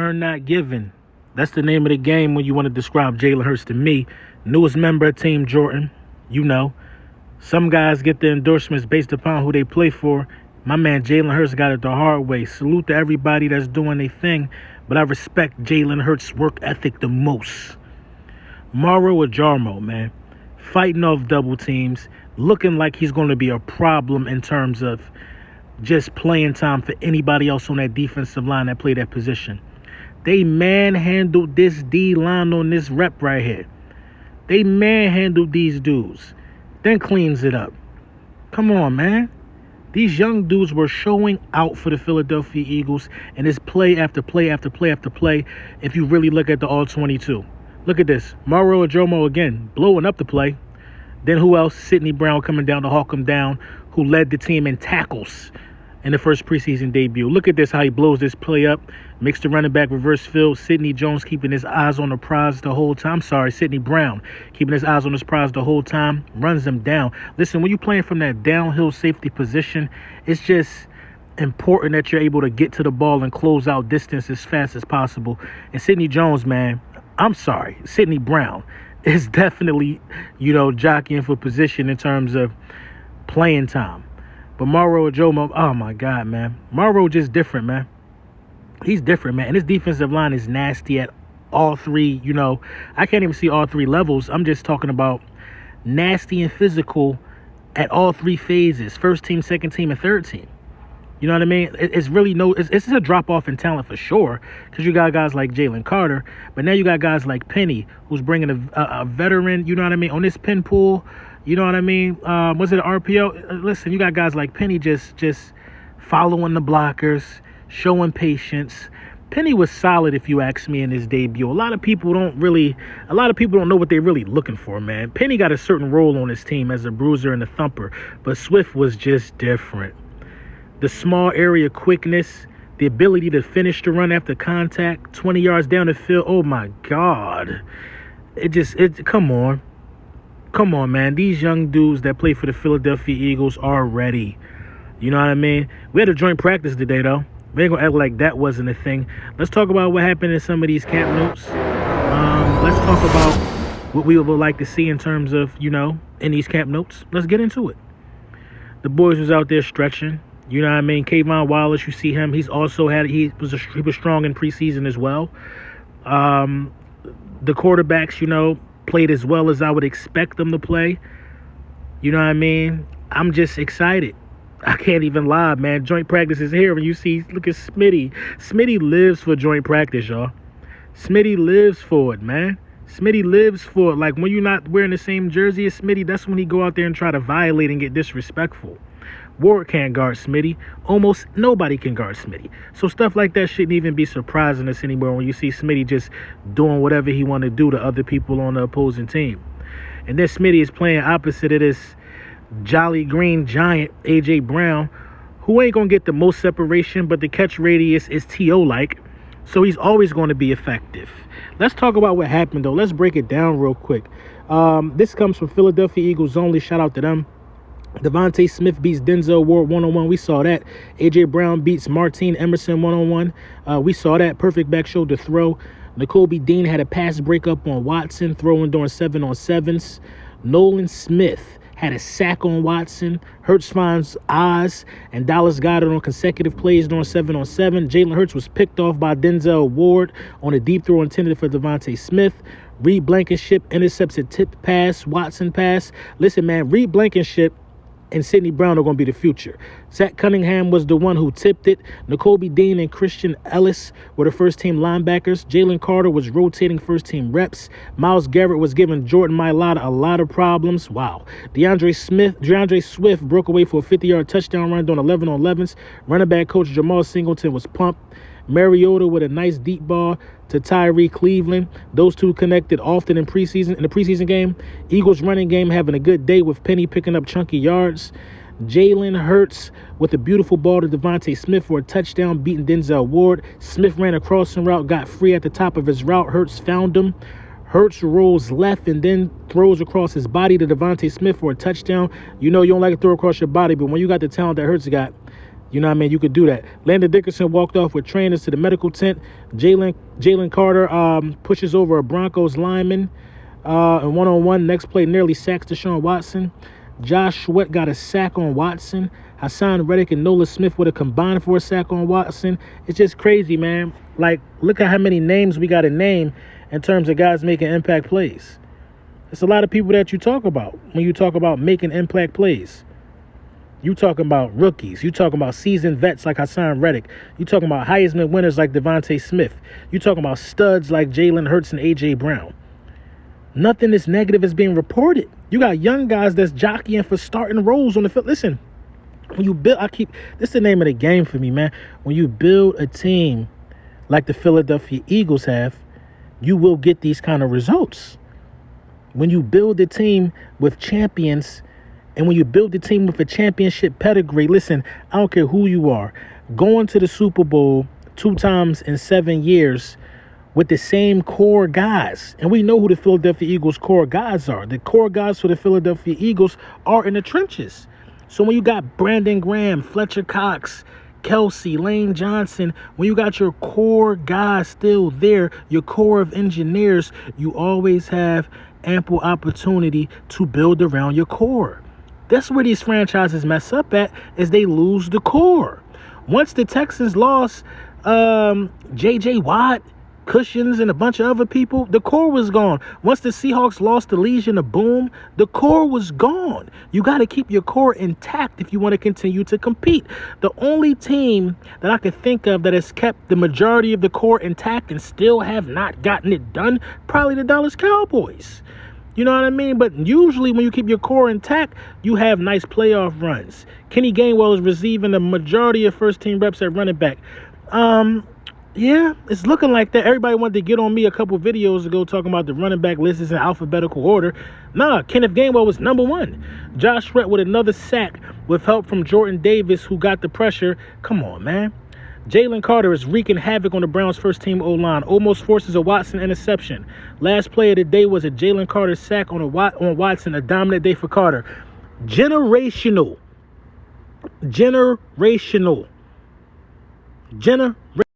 Earn Not Given. That's the name of the game when you want to describe Jalen Hurts to me. Newest member of Team Jordan. You know. Some guys get the endorsements based upon who they play for. My man Jalen Hurts got it the hard way. Salute to everybody that's doing their thing, but I respect Jalen Hurts' work ethic the most. Mauro Ajarmo, man, fighting off double teams, looking like he's going to be a problem in terms of just playing time for anybody else on that defensive line that play that position. They manhandled this D-line on this rep right here. They manhandled these dudes, then cleans it up. Come on, man. These young dudes were showing out for the Philadelphia Eagles, and it's play after play after play after play if you really look at the All-22. Look at this. Mauro Ajarmo again, blowing up the play. Then who else? Sidney Brown coming down to hawk him down, who led the team in tackles in the first preseason debut. Look at this, how he blows this play up. Makes the running back reverse field. Sidney Jones keeping his eyes on the prize the whole time. Sidney Brown keeping his eyes on his prize the whole time. Runs him down. Listen, when you're playing from that downhill safety position, it's just important that you're able to get to the ball and close out distance as fast as possible. And Sidney Jones, man, Sidney Brown is definitely, jockeying for position in terms of playing time. But Mauro Ajarmo, oh my God, man. Mauro just different, man. He's different, man. And his defensive line is nasty at all three, I can't even see all three levels. I'm just talking about nasty and physical at all three phases. First team, second team, and third team. You know what I mean? It's really it's a drop-off in talent for sure, because you got guys like Jalen Carter, but now you got guys like Penny, who's bringing a veteran, you know what I mean, on this pin pool. You know what I mean? Was it an RPO? Listen, you got guys like Penny just following the blockers, showing patience. Penny was solid, if you ask me, in his debut. A lot of people don't know what they're really looking for, man. Penny got a certain role on his team as a bruiser and a thumper, but Swift was just different. The small area quickness, the ability to finish the run after contact, 20 yards down the field. Oh my God. Come on. Come on, man. These young dudes that play for the Philadelphia Eagles are ready. You know what I mean? We had a joint practice today, though. We ain't going to act like that wasn't a thing. Let's talk about what happened in some of these camp notes. Let's talk about what we would like to see in terms of, in these camp notes. Let's get into it. The boys was out there stretching. You know what I mean? Kayvon Wallace, you see him. He's also he was strong in preseason as well. The quarterbacks, played as well as I would expect them to play. You know what I mean? I'm just excited. I can't even lie, man. Joint practice is here. When you see, look at Smitty. Smitty lives for joint practice, y'all. Smitty lives for it, man. Smitty lives for it. Like, when you're not wearing the same jersey as Smitty, that's when he go out there and try to violate and get disrespectful. Ward can't guard Smitty. Almost nobody can guard Smitty. So stuff like that shouldn't even be surprising us anymore when you see Smitty just doing whatever he want to do to other people on the opposing team. And then Smitty is playing opposite of this jolly green giant, A.J. Brown, who ain't going to get the most separation, but the catch radius is T.O.-like, so he's always going to be effective. Let's talk about what happened, though. Let's break it down real quick. This comes from Philadelphia Eagles Only. Shout out to them. Devontae Smith beats Denzel Ward one-on-one. We saw that. A.J. Brown beats Martine Emerson one-on-one. We saw that. Perfect back shoulder throw. Nakobe Dean had a pass breakup on Watson, throwing during 7-on-7s. Nolan Smith had a sack on Watson. Hurts finds Oz, and Dallas Goedert on consecutive plays during 7-on-7. Jalen Hurts was picked off by Denzel Ward on a deep throw intended for Devontae Smith. Reed Blankenship intercepts a tip pass, Watson pass. Listen, man, Reed Blankenship and Sidney Brown are going to be the future. Zach Cunningham was the one who tipped it. Nakobe Dean and Christian Ellis were the first-team linebackers. Jalen Carter was rotating first-team reps. Myles Garrett was giving Jordan Mailata a lot of problems. Wow. DeAndre Swift broke away for a 50-yard touchdown run on 11-on-11s. Running back coach Jamal Singleton was pumped. Mariota with a nice deep ball to Tyree Cleveland. Those two connected often in the preseason game. Eagles running game having a good day with Penny picking up chunky yards. Jalen Hurts with a beautiful ball to Devontae Smith for a touchdown, beating Denzel Ward. Smith ran a crossing route, got free at the top of his route. Hurts found him. Hurts rolls left and then throws across his body to Devontae Smith for a touchdown. You know you don't like to throw across your body, but when you got the talent that Hurts got, You know what I mean? You could do that. Landon Dickerson walked off with trainers to the medical tent. Jalen Carter pushes over a Broncos lineman and one-on-one. Next play nearly sacks Deshaun Watson. Josh Sweat got a sack on Watson. Hassan Reddick and Nolan Smith would have combined for a sack on Watson. It's just crazy, man. Like, look at how many names we got to name in terms of guys making impact plays. It's a lot of people that you talk about when you talk about making impact plays. You talking about rookies. You talking about seasoned vets like Hassan Reddick. You talking about Heisman winners like Devontae Smith. You talking about studs like Jalen Hurts and A.J. Brown. Nothing is negative is being reported. You got young guys that's jockeying for starting roles on the field. Listen, when you build, this is the name of the game for me, man. When you build a team like the Philadelphia Eagles have, you will get these kind of results. When you build a team with champions, and when you build a team with a championship pedigree, listen, I don't care who you are, going to the Super Bowl 2 times in 7 years with the same core guys. And we know who the Philadelphia Eagles core guys are. The core guys for the Philadelphia Eagles are in the trenches. So when you got Brandon Graham, Fletcher Cox, Kelsey, Lane Johnson, when you got your core guys still there, your core of engineers, you always have ample opportunity to build around your core. That's where these franchises mess up at, is they lose the core. Once the Texans lost J.J. Watt, Cushions, and a bunch of other people, the core was gone. Once the Seahawks lost the Legion of Boom, the core was gone. You got to keep your core intact if you want to continue to compete. The only team that I could think of that has kept the majority of the core intact and still have not gotten it done, probably the Dallas Cowboys. You know what I mean? But usually when you keep your core intact, you have nice playoff runs. Kenny Gainwell is receiving the majority of first-team reps at running back. Yeah, it's looking like that. Everybody wanted to get on me a couple videos ago talking about the running back list is in alphabetical order. Nah, Kenneth Gainwell was number 1. Josh Sweat with another sack with help from Jordan Davis, who got the pressure. Come on, man. Jalen Carter is wreaking havoc on the Browns' first-team O-line. Almost forces a Watson interception. Last play of the day was a Jalen Carter sack on Watson, a dominant day for Carter. Generational.